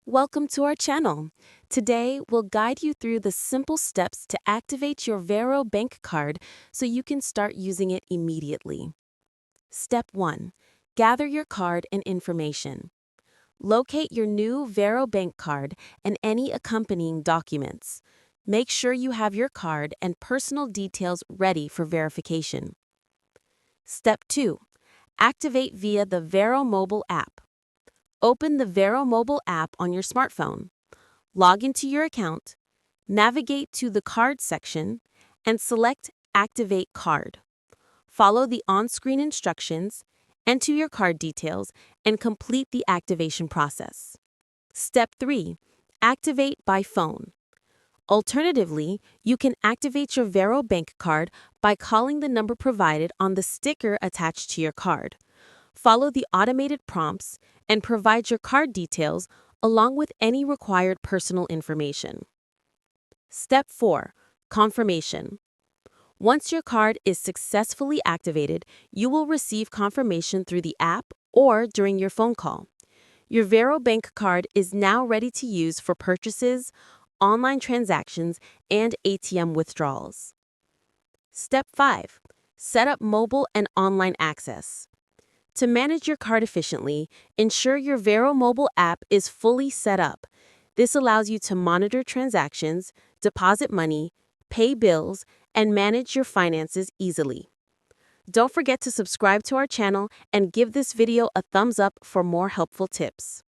Welcome to our channel. Today, we'll guide you through the simple steps to activate your Varo Bank Card so you can start using it immediately. Step 1. Gather your card and information. Locate your new Varo Bank Card and any accompanying documents. Make sure you have your card and personal details ready for verification. Step 2. Activate via the Varo mobile app. Open the Varo mobile app on your smartphone. Log into your account, navigate to the Card section, and select Activate Card. Follow the on-screen instructions, enter your card details, and complete the activation process. Step 3. Activate by phone. Alternatively, you can activate your Varo Bank Card by calling the number provided on the sticker attached to your card. Follow the automated prompts and provide your card details along with any required personal information. Step 4. Confirmation. Once your card is successfully activated, you will receive confirmation through the app or during your phone call. Your Varo Bank Card is now ready to use for purchases, online transactions, and ATM withdrawals. Step 5. Set up mobile and online access. To manage your card efficiently, ensure your Varo mobile app is fully set up. This allows you to monitor transactions, deposit money, pay bills, and manage your finances easily. Don't forget to subscribe to our channel and give this video a thumbs up for more helpful tips.